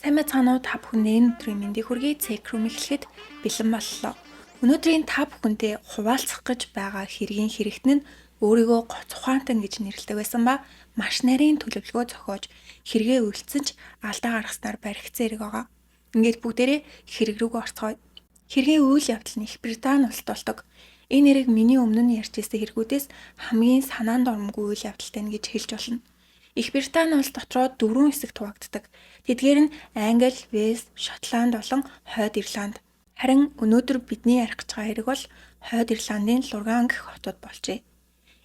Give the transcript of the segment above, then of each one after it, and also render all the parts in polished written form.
Сайн байцгаана уу та бүхэнд энэ өдрийн мэндийг хүргэе. Цэг рүү эхлэхэд бэлэн боллоо. Өнөөдрийн та бүхэнтэй хуваалцах гэж байгаа хэргийн хэрэгтэн нь өөрийгөө гоц ухаантан гэж нэрлэдэг байсан ба маш нарийн төлөвлөгөө зохиож хэрэгээ үйлцсэн ч алдаа гаргаснаар баригдсан хэрэг байгаа. Ингээд бүгдээрээ хэрэг рүүгээ орцгоё. Хэргийн үйл явдал нь Их Британи улсад болдог. Энэ хэрэг миний өмнө нь ярьж ирсэн хэрэгүүдээс хамгийн санаанд оромгүй үйл явдалтай нь гэж хэлж болно. Их Британи улс дотроо 4 хэсэгт хуваагддаг. Тэдгээр нь Англи, Вэлс, Шотланд болон Хойд Ирланд. Харин өнөөдөр бидний ярих гэж байгаа хэрэг бол Хойд Ирландын Лурган гэх хотод болжээ.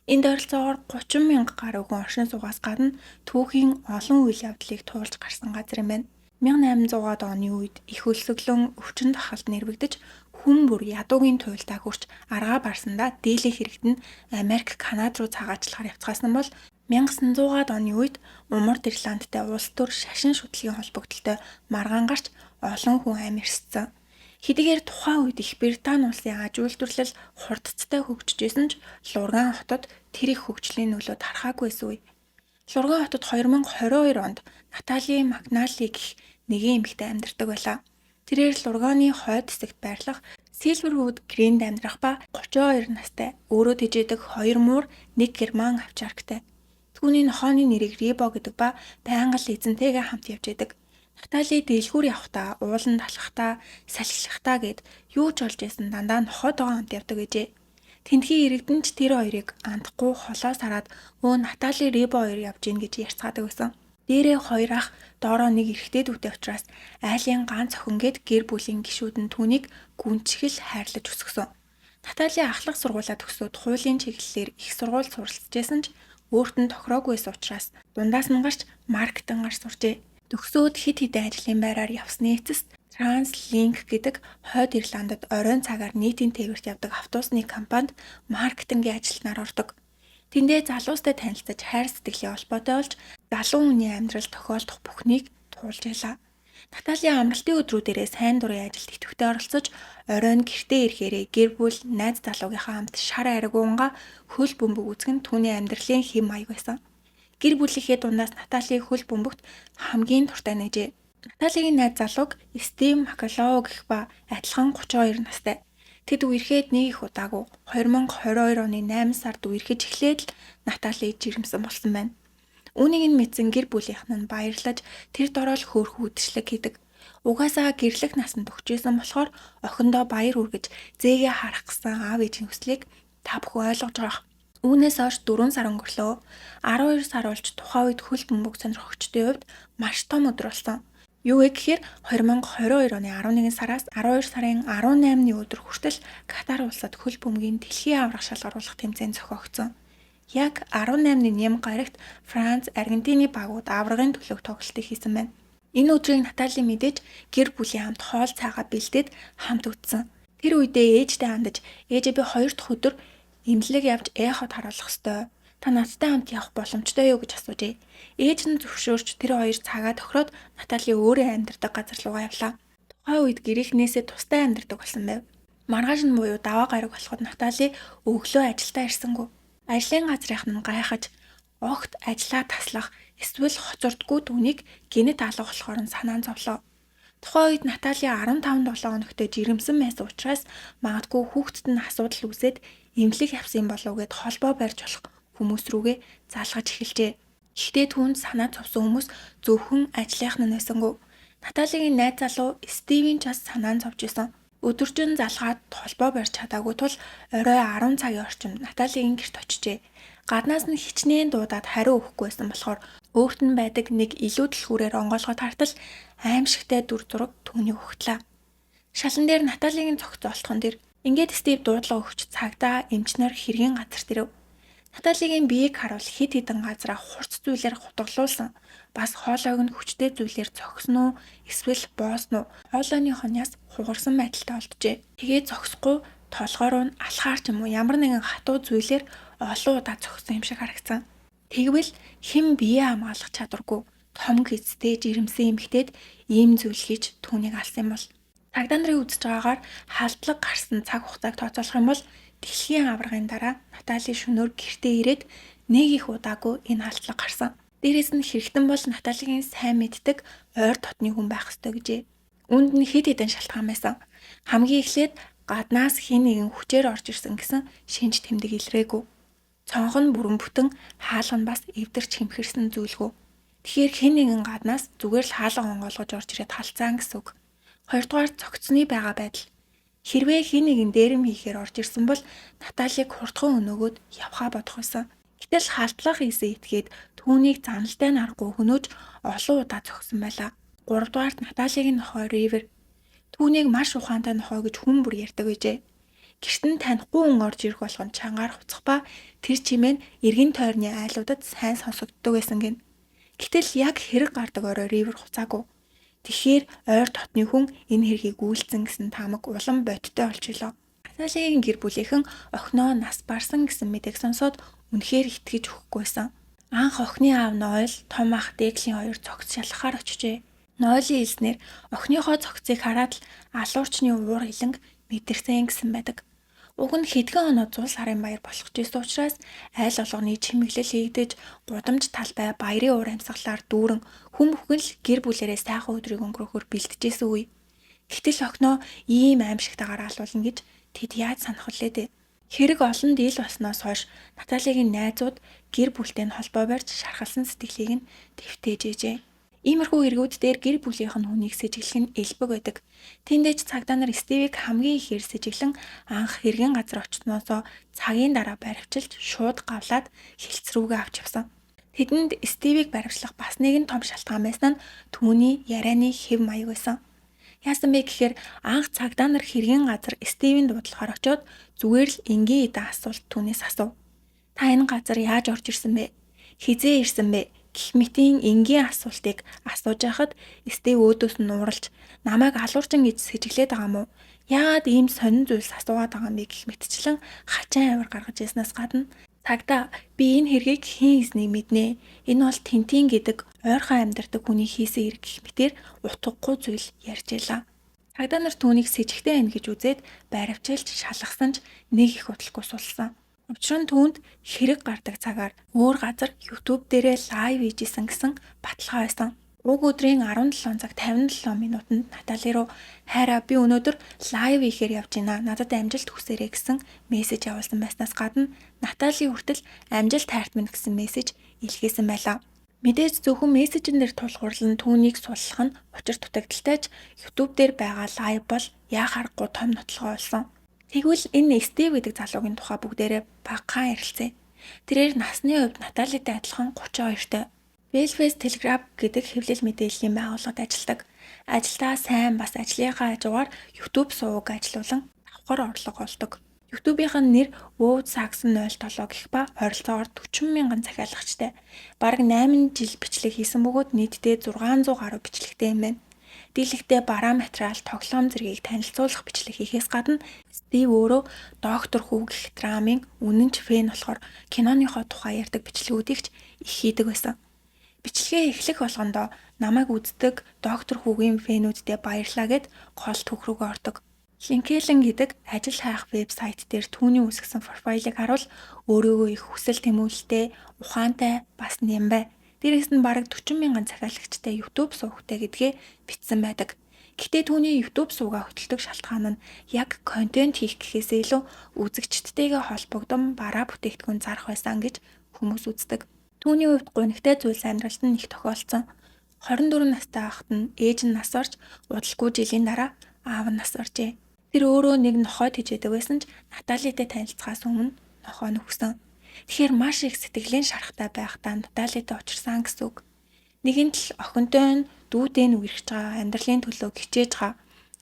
Энд ойролцоогоор 30 мянга гаруй хүн оршин суугаас гадна түүхийн олон үйл явдлыг туулж гарсан газар юм байна. 1800-аад оны үед их өлсгөлөн өвчин тахалд нэрвэгдэж хүн бүр ядуугийн туйлдаа хүрч аргаа барсандаа дийлэх хэрэгтэн Америк, Канада руу цагаачлахаар явцгаасан бол 1900-аад оны үед Умард Ирландтай улс төр шашин шүтлгийн холбогдолтой маргаан гарч олон хүн амьарссан. Хэдийгээр тухайн үед Их Британи улсын аж үйлдвэрлэл хурдцтай хөгжижсэн ч Лурган хотод тэр их хөгжлийн нөлөө тархаагүйсэн үе. Лурган хотод 2022 онд Натали Макнали гэх нэгэн эмэгтэй амьдардаг байлаа. Тэрээр Лурганы хойд хэсэгт байрлах Силвервуд гэрээнд амьдрах ба 32 настай, өөрөө тэжээдэг 2 муур, 1 герман овчарктай. Түүний нохооны нэрийг Рибо гэдэг ба байнга л эзэнтэйгээ хамт явж байдаг. Натали дэлгүүр явахдаа, ууланд алхахдаа, салхилахдаа гэд юу ч олж исэн дандаа нохоотойгоо хамт явдаг гэжээ. Тэнтхийн иргэдэн ч тэр хоёрыг андахгүй холоос хараад өө Натали Рибо хоёр явж гин гэж ярьцгаадаг байсан. Дээрээ хоёр ах, доороо нэг эрэгтэй дүүтэй учраас айлын ганц охин гэд гэр бүлийн гишүүд нь түүнийг гүнчгэл хайрлаж өсгсөн. Натали ахлах сургуулаа төгсөөд хуулийн чиглэлээр их сургууль суралцжсэн ч өөрт нь тохироогүйсэн учраас дундаас нь гарч маркетингаар сурчээ. Төгсөөд хит хитэн ажлын байраар явсны эцэст TransLink гэдэг Хойд Ирландад оройн цагаар нийтийн тээвэрт явдаг автобусны компанид маркетингийн ажилтнаар ордог. Тэндээ залуустай танилцаж хайр сэтгэлийн холбоотой болж залуу хүний амьдрал тохиолдох бүхнийг туулж ялаа. Натали амралтын өдрүүдээрээ сайн дурын ажилд идэвхтэй оролцож, оройн гэртээ ирэхээрээ гэр бүл, найз залуугийнхаа хамт шар аригуунгаа хөл бөмбөг үзэх нь түүний амьдралын хэм маяг байсан. Гэр бүлийнхээ дундаас Наталийн хөл бөмбөгт хамгийн дуртай нэжээ. Наталигийн найз залууг Стив Макалоу гэх ба адилхан 32 настай. Тэд үерхэд нэг их удаагүй 2022 оны 8 сард үерхэж эхлээд л Натали жирэмсэн болсон байна. Үүнийг нь мэдсэн гэр бүлийнх нь баярлаж тэр дороо л хөөрхөн үдшилэг хийдэг. Угаасаа гэрлэх насанд өгчээсэн болохоор охиндоо баяр хүргэж зээгээ харах гэсэн аав ээжийн хүслийг та бүхэн ойлгож байгаа. Үүнээс хойш 4 сар өнгөрлөө. 12 сар болж тухайн үед хөл бөмбөг сонирхогчдын хувьд маш том өдөр болсон. Юу вэ гэхээр 2022 оны 11 сараас 12 сарын 18-ны өдөр хүртэл Катар улсад хөл бөмбөгийн дэлхийн аварга шалгаруулах тэмцээн зохиогдсон. Яг 18-ны ням гарагт Франц, Аргентины багууд аваргын төлөөх тоглолтыг хийсэн байна. Энэ өдрийг Натали мэдээж гэр бүлийн хамт хоол цайгаа бэлдээд хамт үтсэн. Тэр үедээ ээжтэй хандаж ээжээ би 2 дахь өдөр эмнэлэг явж эхот харуулах ёстой. Та надтай хамт явах боломжтой юу гэж асуужээ. Ээж нь зөвшөөрч тэр хоёр цагаа тохироод Натали өөрөө амьдардаг газар руугаа явлаа. Тухайн үед гэрийнхнээсээ тустай амьдардаг болсон байв. Маргааш нь буюу даваа гараг болоход Натали өглөө ажилдаа ирсэнгүй. Ажлын газрынх нь гайхаж огт ажлаа таслах эсвэл хоцордгүй түүнийг гинэт алга болохоор нь санаан зовлоо. Тухайн үед Натали 15-7 хоногтой жирэмсэн байсан учраас магадгүй хүүхдэд нь асуудал үүсээд эмнэлэг явсан болов гэд холбоо барьж болох хүмүүс рүүгээ залгаж эхэлжээ. Гэхдээ түүнд санаа зовсон хүмүүс зөвхөн ажлынх нь байсангүй. Наталигийн найз залуу Стивен ч бас санаан зовж исэн. Өдөржин залгаад холбоо барьж чадаагүй тул орой 10 цагийн орчимд Наталигийн гэрт очижээ. Гаднаас нь хичнээн дуудаад хариу өгөхгүй байсан болохоор өөрт нь байдаг нэг илүү дэлгүүрээр онгойлгоод хартал аимшигтай дүр зураг түүнийг өгтлээ. Шалан дээр Наталигийн зогцоолтхон дэр ингээд Стив дуудлага өгч цагдаа эмчнэр хэргийн газар ирэв. Наталигийн биеийг харуул хид хідэн газараа хурц зүйлээр хутгалуулсан. Бас хоолойг нь хүчтэй зүйлээр зогсон уу эсвэл боосон уу хоолойны хоньяас хугарсан байдалтай олджээ. Тэгээд зогсохгүй толгойроо нь алхаар ч юм уу ямар нэгэн хатуу зүйлээр олон удаа зогсон юм шиг харагдсан. Тэгвэл хэн биеэ хамгаалах чадваргүй том гэцтэй жирэмсэн эмэгтэйд ийм зүйл хийж түүнийг алсан юм бол цагдаа нарын үзэж байгаагаар халдлага гарсан цаг хугацааг тооцоолох юм бол дэлхийн аваргын дараа Натали шөнөөр гэртээ ирээд нэг их удаагүй энэ халдлага гарсан. Дээрээс нь хэрэгтэн бол Наталигийн сайн мэддэг ойр дотны хүн байх ёстой гэжээ. Үүнд нь хэд хэдэн шалтгаан байсан. Хамгийн эхлээд гаднаас хэн нэгэн хүчээр орж ирсэн гэсэн шинж тэмдэг илрээгүй. Цонх нь бүрэн бүтэн, хаалга нь бас эвдэрч хэмхэрсэн зүйлгүй. Тэгэхээр хэн нэгэн гаднаас зүгээр л хаалга онгоолгож орж ирээд халцаан гэсэн үг. Хоёрдугаар цогцны байгаа байдал. Хэрвээ хэн нэгэн дээрэм хийхээр орж ирсэн бол Наталийг хурдхан өнөөгөөд явхаа бодох байсан. Гэтэл халтлах хийсэн итгээд түүнийг заналтай нь аргагүй хөнөөж олон удаа зогсон байлаа. Гуравдугаарт Наталигийн нохой Ривер. Түүнийг маш ухаантай нохой гэж хүн бүр ярьдаг байжээ. Гэрт нь танихгүй хүн орж ирэх болгон чангаар хуцах ба тэр чимээ нь эргэн тойрны айлуудад сайн сонсогддог байсан гин. Гэтэл яг хэрэг гардаг орой Ривер хуцаагүй. Тэгэхээр ойр дотны хүн энэ хэргийг үйлцэн гэсэн таамаг улам бодиттой болчихлоо. Наталигийн гэр бүлийнхэн охиноо нас барсан гэсэн мэдээг сонсоод үнэхээр итгэж өгөхгүйсэн. Анх охины аав Ноэл, том ах Деклийн хоёр цогц шалгахаар очижээ. Ноэлийн хэлснээр охиныхоо цогцыг хараад л алуурчны уур хилэнг мэдэрсэн гэсэн байдаг. Уг нь хэдхэн оноо зул сарын баяр болох гэсэн учраас айл олгоны чимэглэл хийгдэж, гудамж талбай баярын уур амьсгалаар дүүрэн хүм бүхэн л гэр бүлэрээ сайхан өдрийг өнгөрөхөөр бэлтжижсэн үе. Гэтэл охиноо ийм аимшигтайгаар алуулна гэж тэд яаж санах вүлээ дээ. Хэрэг олон дийл болсноос хойш Наталигийн найзууд гэр бүлтэй нь холбоо барьж шархалсан сэтгэлийг нь твтээжээ. Иймэрхүү эргүүд дээр гэр бүлийнх нь хүнийг сэжиглэх нь элбэг байдаг. Тэндэж цагдаа нар Стивийг хамгийн ихээр сэжиглэн анх хэргийн газар очсноосоо цагийн дараа баривчилж шууд гавлаад хилцэр рүүгээ авч явсан. Тэдэнд Стивийг баривчлах бас нэгэн том шалтгаан байсан нь түүний ярианы хэв маяг байсан. Яасан бэ гэхээр анх цагдаа нар хэргийн газар Стивийн дуудлахаар очиод зүгээр л энгийн эдэн асуулт түүнээс асуув. Та энэ газар яаж орж ирсэн бэ? Хизээ ирсэн бэ? Гэх мэтийн энгийн асуултыг асууж байхад Стив өөдөөс нь ууралж намайг алуурчин гэж сэжиглээд байгаа мó? Яагаад ийм сонин зүйлс асуугаад байгаа юм бэ гэх мэтчлэн хачаан авир гаргаж яснаас гадна цагдаа би энэ хэргийг хэн хийснийг мэднэ. Энэ бол Тинтин гэдэг ойрхон амьдардаг хүний хийсэн хэрэг гэх мэтээр утгагүй зүйл ярьж байлаа. Цагдаа нар түүнийг сэжигтэй байна гэж үзээд баривчилж шалгасан ч нэг их удалгүй сулсан. Учир нь түүнд хэрэг гардаг цагаар өөр газар YouTube дээрээ лайв хийжсэн гэсэн баталгаа байсан. Уг өдрийн 17 цаг 57 минутанд Натали руу хайраа би өнөөдөр лайв хийхээр явж байна. Надад амжилт хүсээрэй гэсэн мессеж явуулсан байснаас гадна Натали хүртэл амжилт хайрт минь гэсэн мессеж илгээсэн байлаа. Мэдээж зөвхөн мессежэн дээр тулгуурлан түүнийг суллах нь учир дутагдaltaй ч YouTube дээр байгаа лайв бол яа харахгүй том нотлогоо олсон. Тэгвэл энэ Стив гэдэг залуугийн тухай бүгдээрээ багахан ярилцъя. Тэрээр насны хувьд Наталитай адилхан 32-тай. Belfast Telegraph гэдэг хэвлэл мэдээллийн байгууллагад ажилладаг. Ажилдаа сайн бас ажлынхаа хажуугаар YouTube суваг ажилуулан давхар орлого олдог. YouTube-ийн нэр Wood Saxon 07 гэх ба ойролцоогоор 40 мянган захиалагчтай. Бараг 8 жил бичлэг хийсэн бөгөөд нийтдээ 600 гаруй бичлэгтэй юм байна. Дийлэгтээ бараа материал, тоглоом зэргийг танилцуулах бичлэг хийхээс гадна Стив өөрөө доктор Хүү гэх драмын үнэнч фэн болохоор киноныхоо тухай ярьдаг бичлэгүүдийг ч их хийдэг байсан. Бичлэгээ эхлэх болгондоо намайг үздэг доктор Хүүгийн фэнүүддээ баярлаа гэд гол түүх рүүгээ ордог. LinkedIn гэдэг ажил хайх вебсайт дээр түүний үүсгэсэн профайлыг харуул өөрийгөө их хүсэл тэмүүлэлтэй, ухаантай бас нямбай. Дээрээс нь бараг 40 мянган захиалагчтай YouTube сувагтай гэдгээ бичсэн байдаг. Гэхдээ түүний YouTube сувгаа хөтэлдэг шалтгаан нь яг контент хийх гэхээсээ илүү үзэгчдтэйгээ холбогдсон бараа бүтээгдэхүүн зарах байсан гэж хүмүүс үздэг. Түүний хувьд гунигтай зүйлс амьдралд нь их тохиолдсон. 24 настай байхад нь ээж нь нас орж, удалгүй жилийн дараа аав нь нас оржээ. Тэр өөрөө нэг нохойд хижээдэг байсан ч Наталитай танилцахаас өмнө нохой нь өгсөн. Тэгэхээр маш их сэтгэлийн шарахтай байхдаа Наталитай учирсан гэсэн үг. Нэгэнт л охинтой нь дүүдээ нь үерхэж байгаа амьдралын төлөө хичээж байгаа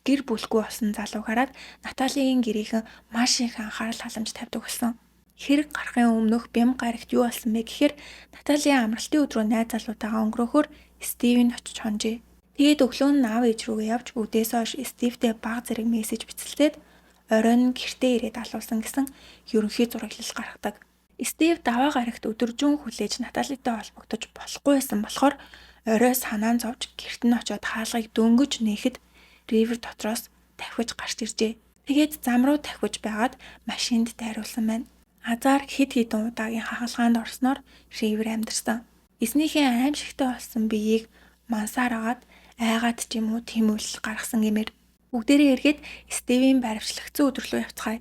гэр бүлгүй болсон залууг хараад Наталигийн гэрийнхэн маш их анхаарал халамж тавьдаг болсон. Хэрэг гарахын өмнөх бям гарагт юу болсон бэ гэхээр Наталийн амралтын өдрөө найз залуутайгаа өнгөрөхөөр Стивийн очиж хонжээ. Тэгээд өглөө нь аав ээж рүүгээ явж өдөөс хойш Стивтэй баг зэрэг мессеж бичэлцээд оройн гэртээ ирээд алуулсан гэсэн ерөнхий зураглал гаргадаг. Стив даваа гарагт өдөржин хүлээж Наталитай холбогдож болохгүй байсан болохоор орой санаан зовж гэрт нь очиод хаалгыг дөнгөж нээхэд Ривер дотроос давхиж гарч иржээ. Тэгээд зам руу давхиж байгаад машинд дайруулсан байна. Азар хэд хэдэн удаагийн хагалгаанд орсноор Ривер амьдэрсэн. Эснийхээ аимшигтай болсон биеийг мансаар агаад айгаад ч юм уу тэмүүлэл гаргасан гэмээр бүгдээрээ эргээд Стивийн баривчлагдсан өдөр рүү явцгаая.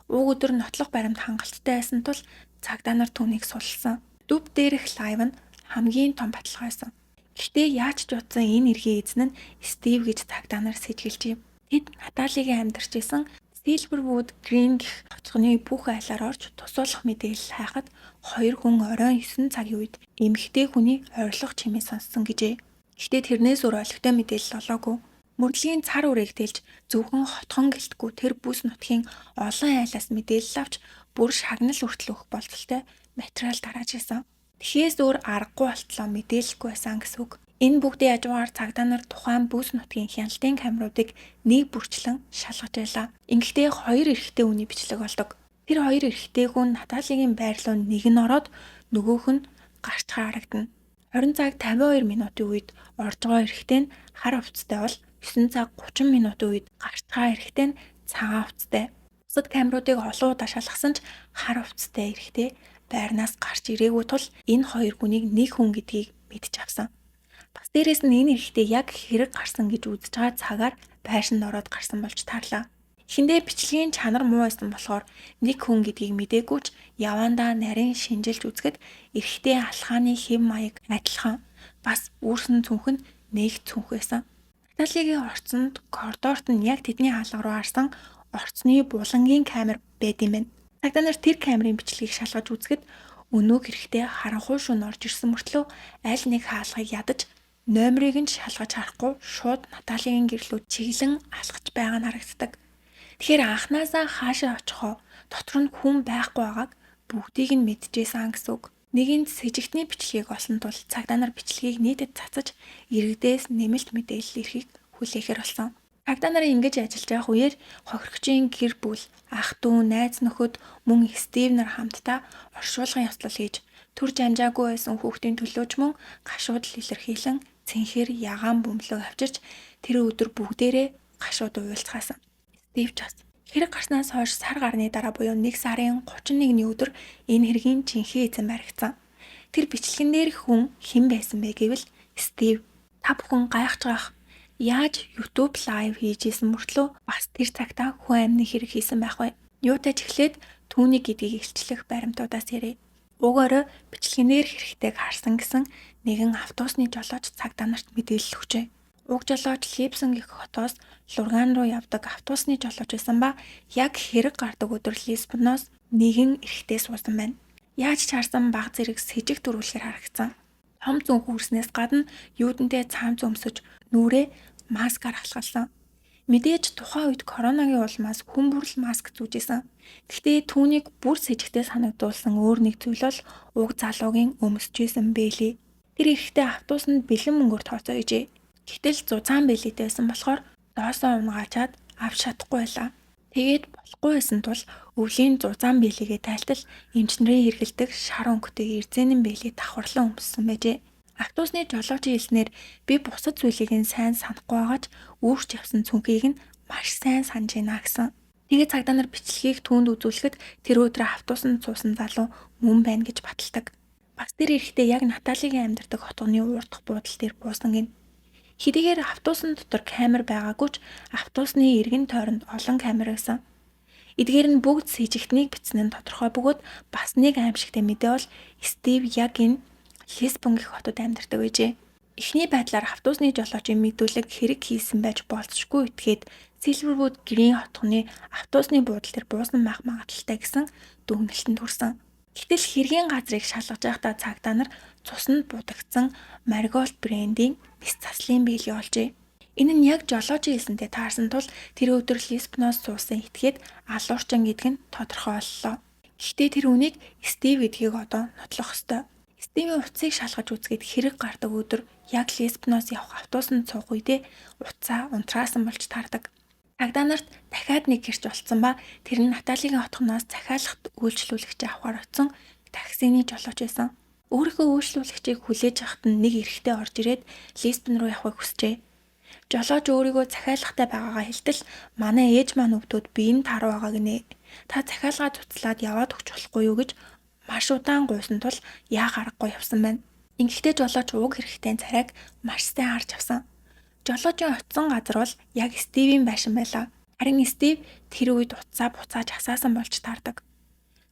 Уг өдөр нотлох баримт хангалттай байсан тул цагдаа нар түүнийг суллсан. Дүв дээрх лайв нь хамгийн том баталгаа байсан. Гэхдээ яаж ч утсан энэ эргийн эзэн нь Стив гэж цагдаа нар сэжгэлжээ. Тэд Наталигийн амьдарч исэн Silverwood Green гэх очихны бүх айлаар орж тусуулах мэдээлэл хайхад 2 хүн оройн 9 цагийн үед эмэгтэй хүний ойрлох чимээ сонссон гэжээ. Гэхдээ тэрнээс өөр олигтой мэдээлэл олоогүй. Мөрдлөгийн цар үрээг тэлж зөвхөн хотхон гэлтгүй тэр бүс нутгийн олон айлаас мэдээлэл авч бүр шагнал хүртэл өгөх болцолтой материал тарааж исэн. Тэхээс өөр аргагүй болтлоо мэдээлэлгүй байсан гэсэн үг. Энэ бүгдийн хажуугаар цагдаа нар тухайн бүс нутгийн хяналтын камеруудыг нэг бүрчлэн шалгаж байлаа. Ингэхдээ 2 эрэгтэй хүний бичлэг болдог. Тэр 2 эрэгтэй хүн Наталигийн байрлал нэг нь ороод нөгөөх нь гарч харагдана. 20 цаг 52 минутын үед орж байгаа эрэгтэй нь хар хувцастай бол 9 цаг 30 минутын үед гарч байгаа эрэгтэй нь цагаан хувцастай. Бусад камеруудыг олон удаа шалгасан ч хар хувцастай эрэгтэй байрнаас гарч ирээгүй тул энэ 2 хүнийг нэг хүн гэдгийг мэдж авсан. Бас дээрэс нь энэ эрэгтэй яг хэрэг гарсан гэж үзэж байгаа цагаар байшинд ороод гарсан болж таарлаа. Эхэндээ бичлэгийн чанар муу байсан болохоор нэг хүн гэдгийг мдээгүй ч явандаа нарийн шинжилж үзэхэд эрэгтэй алхааны хэв маяг адилхан бас үүрсэн цүнх нь нэг цүнх байсан. Наталигийн орцонд коридорт нь яг тэдний хаалга руу харсан орцны булангийн камер байд юм байна. Цагдаа нар тэр камерын бичлэгийг шалгаж үзэхэд өнөөг эрэгтэй харанхуй шөнө орж ирсэн мөртлөө аль нэг хаалгыг ядаж номерыг нь шалгаж харахгүй шууд Наталигийн гэрлүү чиглэн алхаж байгаа нь харагддаг. Тэгэхээр анхнаасаа хаашаа очихоо дотор нь хүн байхгүй байгааг бүгдийг нь мэдчихсэн гэсэн үг. Нэгэнд с ิจ гтний бичлэгийг олсон тул цагдаа нар бичлэгийг нийтэд цацаж иргэдээс нэмэлт мэдээлэл ирэхийг хүлээхээр болсон. Цагдаа нарын ингэж ажиллаж байх үеэр хохирогчийн гэр бүл, ах дүү, найз нөхөд мөн Стив нар хамтдаа оршуулгын ёслол хийж төр жанжаагүй байсан хүүхдийн төлөөч мөн гашуудл илэрхийлэн цэнхээр ягаан бөмбөлөг авчирч тэр өдөр бүгдээрээ гашууд уйлцгаасан. Стив ч бас хэрэг гарснаас хойш сар гарны дараа буюу 1 сарын 31-ний өдөр энэ хэргийн жинхэнэ эзэн баригдсан. Тэр бичлэгэн дээр хүн хэн байсан бэ гэвэл Стив. Та бүхэн гайхаж яаж YouTube live хийж исэн мөртлөө бас тэр цагтаа хүн амны хэрэг хийсэн байх вэ? Юутай ч эхлээд түүний гэдгийг илчлэх баримтуудаас ярив. Уг орой бичлэгнээр хэрэгтэйг харсан гэсэн нэгэн автобусны жолооч цагдаа нарт мэдээлэл өгчээ. Уг жолооч Липсон гэх хотоос Лурган руу явдаг автобусны жолооч байсан ба яг хэрэг гардаг өдөр Лисбоноос нэгэн эрэгтэй суусан байна. Яаж ч харсан баг зэрэг с ิจ гт төрүүлэхээр харагдсан. Том зүнх үрснээс гадна юудэнтэй цаам зөмсөж нүрээ маскаар халгалсан. Мэдээж тухайн үед коронагийн улмаас хүн бүрл маск зүүжсэн. Гэхдээ түүнийг бүр с ิจ гтээ санагдуулсан өөр нэг зүйл бол уг залуугийн өмсчээсэн бэлээ. Тэр эрэгтэй автобусанд бэлэн мөнгөөр тооцоо хийжээ. Гэтэл зузаан бэлээтэй байсан болохоор доосоо унгаачаад авч чадахгүй байлаа. Тэгээд болохгүй байсан тул өвлийн зузаан бэлээгээ тайлтал эмчнэрийн хэрэгэлдэг шар өнгөтэй эрзэнэн бэлээ давхарлан өмссөн байжээ. Автобусны жолоочийн хэлснээр би бусад зүйлийг нь сайн санахгүй байгаач үүрч явсан цүнхийг нь маш сайн санаж байна гэсэн. Тэгээд цагдаа нар бичлэгийг түүнд үзүүлэхэд тэр өдөр автобусанд суусан залуу мөн байна гэж баталдаг. Бас тэр эрэхтэй яг Наталигийн амьдардаг хотгоны уурдах буудлын дээр буусан гин. Хэдийгээр автобусны дотор камер байгаагүй ч автобусны эргэн тойронд олон камер байсан. Эдгээр нь бүгд с ิจ гтнийг бичсэн нь тодорхой бөгөөд бас нэг аимшигтай мэдээ бол Стив яг энэ Лисбон гэх хотод амьдардаг байжээ. Эхний байдлаар автобусны жолоочийн мэдүүлэг хэрэг хийсэн байж болцшгүй итгээд Silverwood Green хотгоны автобусны буудлын дээр буусан байх магадaltaй гэсэн дүгнэлтэнд хүрсэн. Гэтэл хэргийн газрыг шалгаж байхдаа цагдаа нар цуснд будагдсан Marigold брендийн бис заслын биелийг олжээ. Энэ нь яг жолоочийн хэлсэнтэй таарсан тул тэр өдөр Лисбоноос суусан этгээд алуурчин гэдэг нь тодорхой боллоо. Гэхдээ тэр үнийг Стив гэдгийг одоо нотлох ёстой. Стивийн утсыг шалгаж үзгээд хэрэг гардаг өдөр яг Лисбоноос явах автобусанд суух үедээ утсаа унтраасан болж таардаг. Цагдаа нарт дахиад нэг гэрч болцсон ба тэр нь Наталигийн хотгоноос захиалгад үйлчлүүлэгч авахар очсон таксины жолооч байсан. Өөрийнхөө үйлчлүүлэгчийг хүлээж авахт нь нэг эрэгтэй орж ирээд Лисбон руу явахыг хүсжээ. Жолооч өөрийгөө захиалгатай байгаагаа хэлтэл манай ээж маань өвдөд би энэ тар байгаа гинэ. Та захиалгаа цуцлаад яваад өгч болохгүй юу гэж маш удаан гуйсан тул яа гарахгүй явсан байна. Ингэхдээ жолооч уг хэрэгтэй царайг маш сайн харж авсан. Жолоочийн очисон газар бол яг Стивийн байшин байлаа. Харин Стив тэр үед утсаа буцааж асаасан болж таардаг.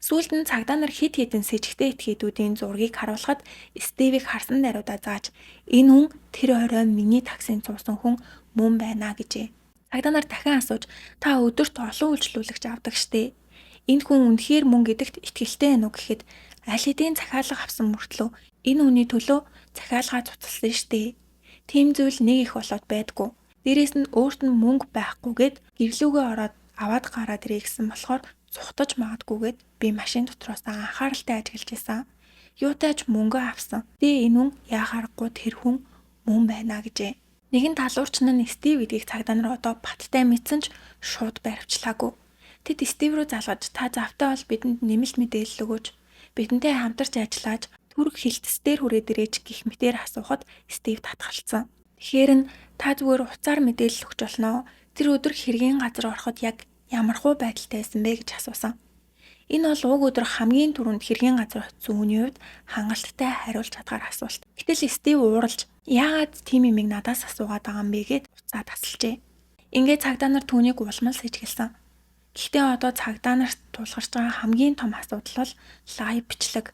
Сүүлд нь цагдаа нар хид хідэн с ิจ гтэй этгээдүүдийн зургийг харуулхад Стивийг харсан даруйдаа зааж энэ хүн тэр орой миний таксинд суусан хүн мөн байна гэжээ. Цагдаа нар дахин асууж та өдөрт олон үйлчлүүлэгч авдаг штэ. Энэ хүн үнэхээр мөн гэдэгт итгэлтэй байна уу гэхэд аль хэдийн захиалга авсан мөртлөө энэ хүний төлөө захиалгаа цуцалсан штэ. Тийм зүйл нэг их болоод байдгүй. Дээрээс нь өөрт нь мөнгө байхгүйгээд гэрлүүгээ ороод аваад гараад ирээ гэсэн болохоор цухтаж магадгүйгээд би машин дотроос анхааралтай ажиглаж исэн. Юутайч мөнгө авсан. Тэгээ энэ хүн яахааргүй тэр хүн мөн байна гэжээ. Нэгэн талуурч нь Стив гэдгийг цагдаа нар одоо баттай мэдсэн ч шууд баривчлаагүй. Тэд Стив рүү залгаж та завтай бол бидэнд нэмэлт мэдээлэл өгөөч. Бидэнтэй хамтарч ажиллаж түрэг хилтэсдэр хүрээд ирээч гэх мэтээр асуухад Стив татгалцсан. Тэгэхээр нь та зүгээр уцаар мэдээлэл өгч болно. Тэр өдөр хэргийн газар ороход яг ямархуу байдалтай байсан бэ гэж асуусан. Энэ бол уг өдөр хамгийн түрүүнд хэргийн газар очсон хүний хувьд хангалттай хариулж чадгаар асуулт. Гэтэл Стив ууралж яагаад тийм юмыг надаас асуугаад байгаа юм бэ гэд уцаа тасалжээ. Ингээд цагдаа нар түүнийг улмал сэжгэлсэн. Гэхдээ одоо цагдаа нарт тулгарч байгаа хамгийн том асуудал бол лайв бичлэг.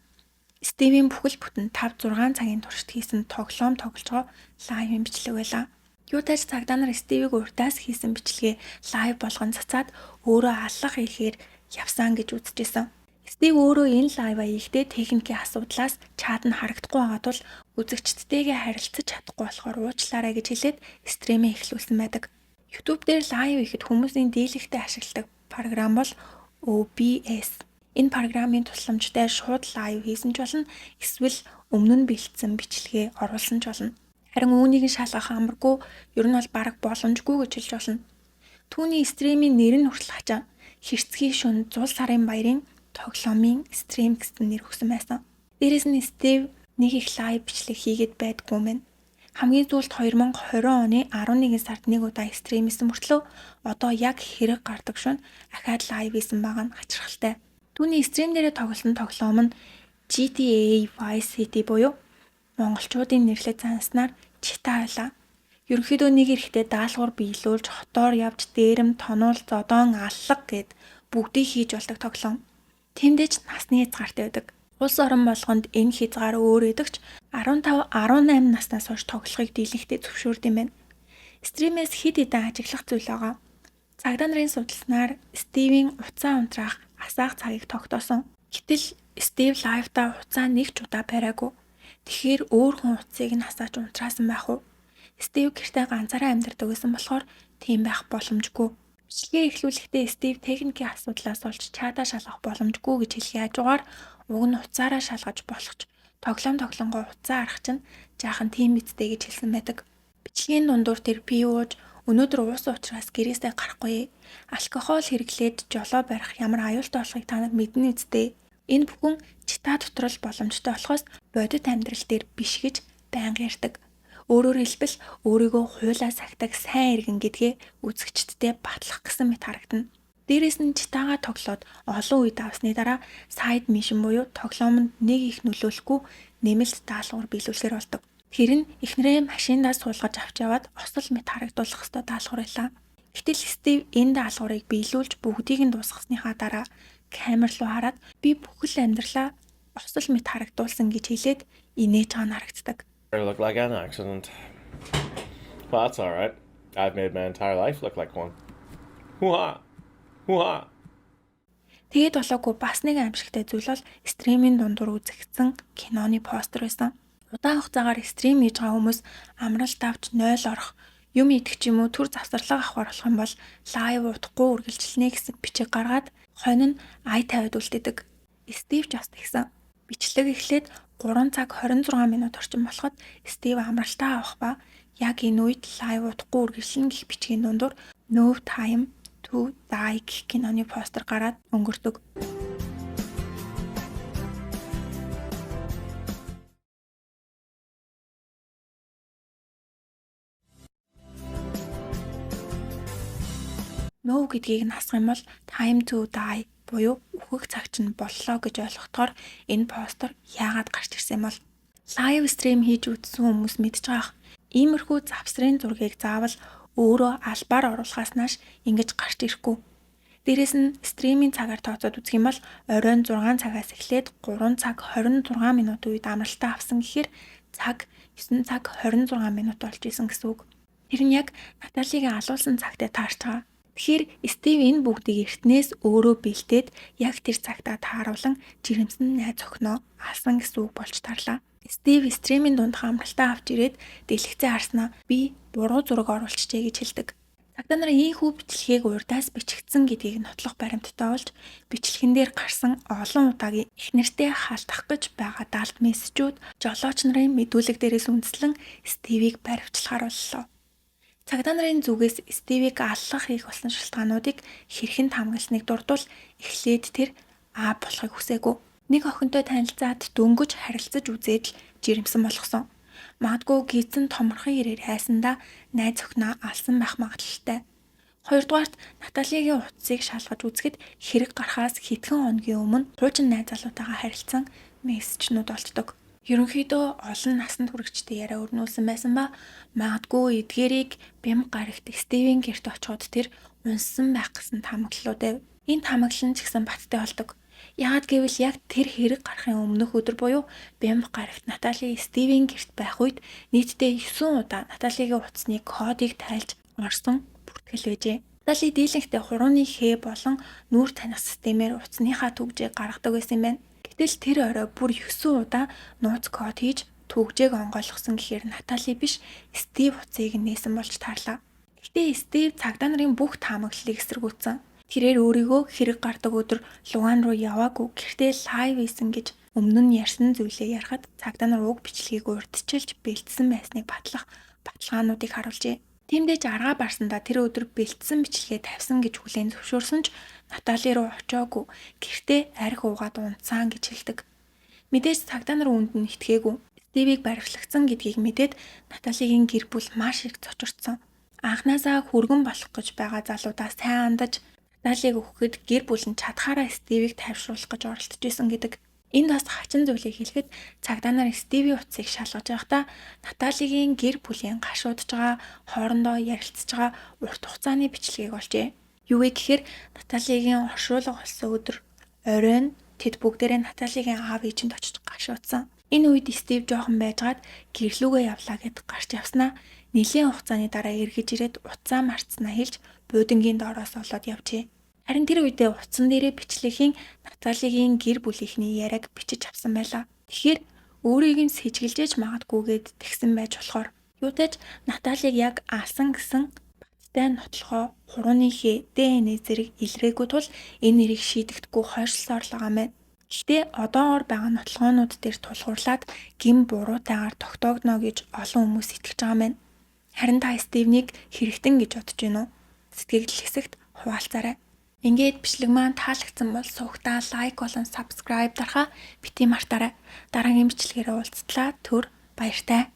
Стивийн бүхэл бүтэн 5-6 цагийн туршид хийсэн тоглоом тоглож байгаа лайвын бичлэг байлаа. Юутайч цагдаа нар Стивийг урьдаас хийсэн бичлэгээ лайв болгон цацаад өөрөө аллах ихээр явсан гэж үзчихсэн. Стив өөрөө энэ лайва хийхдээ техникийн асуудлаас чат нь харагдахгүй байгаа тул үзэгчдтэйгээ харилцаж чадахгүй болохоор уучлаарай гэж хэлээд стримээ эхлүүлсэн байдаг. YouTube дээр лайв хийхэд хүмүүсийн дийлэгтэй ашигладаг програм бол OBS. Энэ програмын тусламжтай шууд лайв хийсэн ч болно, эсвэл өмнө нь бэлдсэн бичлэгээ оруулсан ч болно. Харин үүнийг шалгах амаргүй, ер нь бол бараг боломжгүй гэж хэлж болно. Түүний стримийн нэр нь хүртэл хачаа Хэрцгий шөнө 100 сарын баярын тоглоомын стрим гэсэн нэр өгсөн байсан. Дээрээс нь Стив нэг их лайв бичлэг хийгээд байдгүй мэн. Хамгийн сүүлд 2020 оны 11 сард нэг удаа стримсэн мөртлөө одоо яг хэрэг гардаг шөнө ахаад лайв хийсэн байгаа нь хачирхалтай. Түүний стрим дээрээ тоглосон тоглоом нь GTA Vice City буюу монголчуудын нэрлэж занснаар Чита байлаа. Ерөнхийдөө нэг эрэхтэй даалгавар биелүүлж хотоор явж дээрэм, тонуул, зодоон, аллаг гэд бүгдийг хийж болдог тоглоом. Тэмдэж насны хязгаартай байдаг. Улс орон болгонд энэ хязгаар өөр өдөгч 15-18 наснаас хойш тоглохыг дийлэнхтэй зөвшөөрд юм байна. Стримээс хэд хэдэн ажиглах зүйл байгаа. Цагдаа нарын судалснаар Стивийн уцаа унтраах асаах цагийг тогтоосон. Гэтэл Стив лайвда уцаа нэг ч удаа бариагүй. Тэгэхээр өөр хүн уцыг нь асааж унтраасан байх уу? Стив гэртээ ганцаараа амьдардаг байсан болохоор тийм байх боломжгүй. Бичлэгээ эхлүүлэхдээ Стив техникийн асуудлаас олж чатаа шалгах боломжгүй гэж хэлхий хажуугаар уг нь уцаараа шалгаж болохч тоглоомгоо уцаа арах чинь жаахан тийм мэдтэй гэж хэлсэн байдаг. Бичлэгийн дундуур тэр пи ууж өнөөдөр уус уучраас гэрээсээ гарахгүй. Алкогол хэрэглээд жолоо барих ямар аюултай болохыг та нар мэднэ үсттэй. Энэ бүхэн чита дотор л боломжтой болохоос бодит амьдрал дээр биш гэж байнга ярьдаг. Өөрөөр хэлбэл өөрийгөө хуйлаа сахдаг сайн иргэн гэдгээ үзэгчдтэй батлах гэсэн мэт харагдана. Дээрээс нь читаага тоглоод олон үед авсны дараа сайд мишн буюу тоглоомонд нэг их нөлөөлөхгүй нэмэлт даалгавар биелүүлэхээр болдог. Тэр нь эхнэрээ машиндаа суулгаж авч яваад осол мэт харагдуулах ёстой даалгавар байлаа. Гэтэл Стив энэ даалгаврыг биелүүлж бүгдийг нь дуусгасныхаа дараа камер руу хараад би бүхэл амьдралаа осол мэт харагдуулсан гэж хэлээд инээж байгаа нь харагддаг. It looked like an accident. Well, that's alright. I've made my entire life look like one. Hoo-ha! Hoo-ha! Тэгээд болоогүй бас нэг аимшигтай зүйл бол стримийн дундуур үзэгдсэн киноны постэр байсан. Удаан хугацаагаар стрим хийж байгаа хүмүүс амралт авч 0 орох, юм идэх ч юм уу төр завсарлага авахар болох юм бол лайв удахгүй үргэлжлэнэ гэсэн бичиг гаргаад хонь нь ай тавиад үлдээдэг. Стив ч бас тэгсэн. Бичлэг эхлээд 3 цаг 26 минут орчим болоход Стив амралтаа авах ба яг энэ үед лайв удахгүй үргэлжлэн гэх бичгийн дундуур No Time to Die гэх киноны постэр гараад өнгөрдөг. No гэдгийг нь хасах юм бол Time to Die буюу үхэх цаг чинь боллоо гэж ойлгохдоор энэ постэр яагаад гарч ирсэн бол Лайв стрим хийж үзсэн хүмүүс мэдж байгаах. Иймэрхүү завсрын зургийг заавал өөрөө албаар оруулахаас нааш ингэж гарч ирэхгүй. Дээрээс нь стримийн цагаар тооцоод үзэх юм бол оройн 6 цагаас эхлээд 3 цаг 26 минут үед амралтаа авсан гэхээр цаг 9 цаг 26 минут болж исэн гэсэн үг. Тэр нь яг Наталигийн алуулсан цагтай таарч байгаа. Тэгэхээр Стив энэ бүгдийг эртнээс өөрөө бэлдээд яг тэр цагтаа тааруулан жирэмсэн найз охиноо алсан гэсэн үг болж тарлаа. Стив стримийн дунд амралтаа авч ирээд дэлгэцээ харснаа би буруу зураг оруулчихжээ гэж хэлдэг. Цагдаа нарын ийхүү бичлэгийг урдаас бичигдсэн гэдгийг нотлох баримттай болж бичлэгэн дээр гарсан олон удаагийн их нэртэй хаалтах гэж байгаа даалт мессежүүд жолооч нарын мэдүүлэг дээрээс үндэслэн Стивийг баривчлахаар боллоо. Цагдаа нарын зүгээс Стивийг аллах хийх болсон шалтгаануудыг хэрхэн хамгаалсныг дурдвал эхлээд тэр болохыг хүсээгүй. Нэг охинтой танилцаад дөнгөж харилцаж үзээд л жирэмсэн болгосон. Магадгүй гизэн томорхон ирээр хайсандаа найз охиноо алсан байх магадлалтай. Хоёрдугаарт Наталигийн утсыг шалгаж үзэхэд хэрэг гарахаас хэдхэн хоногийн өмнө хуучин найз залуутайгаа харилцсан мессежнүүд олддог. Ерөнхийдөө олон насанд хүрэгчтэй яриа өрнүүлсэн байсан ба магадгүй эдгээрийг бям гарагт Стивийн гэрт очиход тэр унссан байх гэсэн таамаглалууд байв. Энэ таамаглал нь ч гэсэн баттай болдог. Яагад гэвэл яг тэр хэрэг гарахын өмнөх өдөр буюу бям гарагт Натали Стивийн гэрт байх үед нийтдээ 9 удаа Наталигийн утасны кодыг тайлж орсон бүртгэл байжээ. Натали дийлэнхтэй хурууны хээ болон нүүр таних системээр утасныхаа түгжийг гаргадаг байсан юм байна. Гэтэл тэр орой бүр 9 удаа нууц код хийж түгжээг онгойлгосон гэхээр Натали биш Стив утсыг нээсэн болж таарлаа. Гэхдээ Стив цагдаа нарын бүх таамаглалыг эсэргүүцсэн. Тэрээр өөрийгөө хэрэг гардаг өдөр Луган руу яваагүй гэртээ лайв хийсэн гэж өмнө нь ярьсан зүйлээ ярихад цагдаа нар уг бичлэгийг урьдчилж бэлдсэн байсныг батлах баталгаануудыг харуулжээ. Тиймдээ ч аргаа барсандаа тэр өдөр бэлдсэн бичлэгээ тавьсан гэж хүлээн зөвшөөрсөн ч Натали руу очиагүй гэртээ арх уугаад унтсан гэж хэлдэг. Мэдээж цагдаа нар үүнд нь итгээгүй. Стивийг баривчлагдсан гэдгийг мэдээд Наталигийн гэр бүл маш их цочордсон. Анхнаасаа хүргэн болох гэж байгаа залуудаа сайн андаж Наталиг өгөхөд гэр бүл нь чадхаараа Стивийг тайвшруулах гэж оролдож исэн гэдэг. Энд бас хачин зүйлийг хэлэхэд цагдаа нар Стивийн утсыг шалгаж байхдаа Наталигийн гэр бүлийн гашуудж байгаа хоорондоо ярилцж байгаа урт хугацааны бичлэгийг олжээ. Юу вэ гэхээр Наталигийн оршуулга болсон өдөр оройн тэд бүгдээрээ Наталигийн аав ээжинд очиж гашуудсан. Энэ үед Стив жоохон байжгаад гэрлүүгээ явлаа гэд гарч явснаа нэлийн хугацааны дараа эргэж ирээд утсаа марцснаа хэлж буудангийн доороос олоод явжээ. Харин тэр үедээ утсан дээрээ бичлэгийн Наталигийн гэр бүлийнхний яриаг бичиж авсан байлаа. Тэгэхээр өөрийг нь сэжгэлжээж магадгүйгээд тэгсэн байж болохоор юутай ч Наталиг яг алсан гэсэн баттай нотлохоо хурууны хээ ДНХ зэрэг илрээгүй тул энэ нэрийг шийдэхдэггүй хойшлсоор л байгаа мэн. Гэхдээ одоогоор байгаа нотлохоонууд дээр тулгуурлаад гин буруутайгаар тогтоогдно гэж олон хүмүүс итгэж байгаа мэн. Харин та Стивнийг хэрэгтэн гэж бодож байна уу? Сэтгэгдэл хэсэгт хуваалцаарай. Ингээд бичлэг маань таалагдсан бол сувгтаа лайк болон subscribe дарахаа бити мартаарай. Дараагийн бичлэгээр уулзтлаа. Түр баяртай.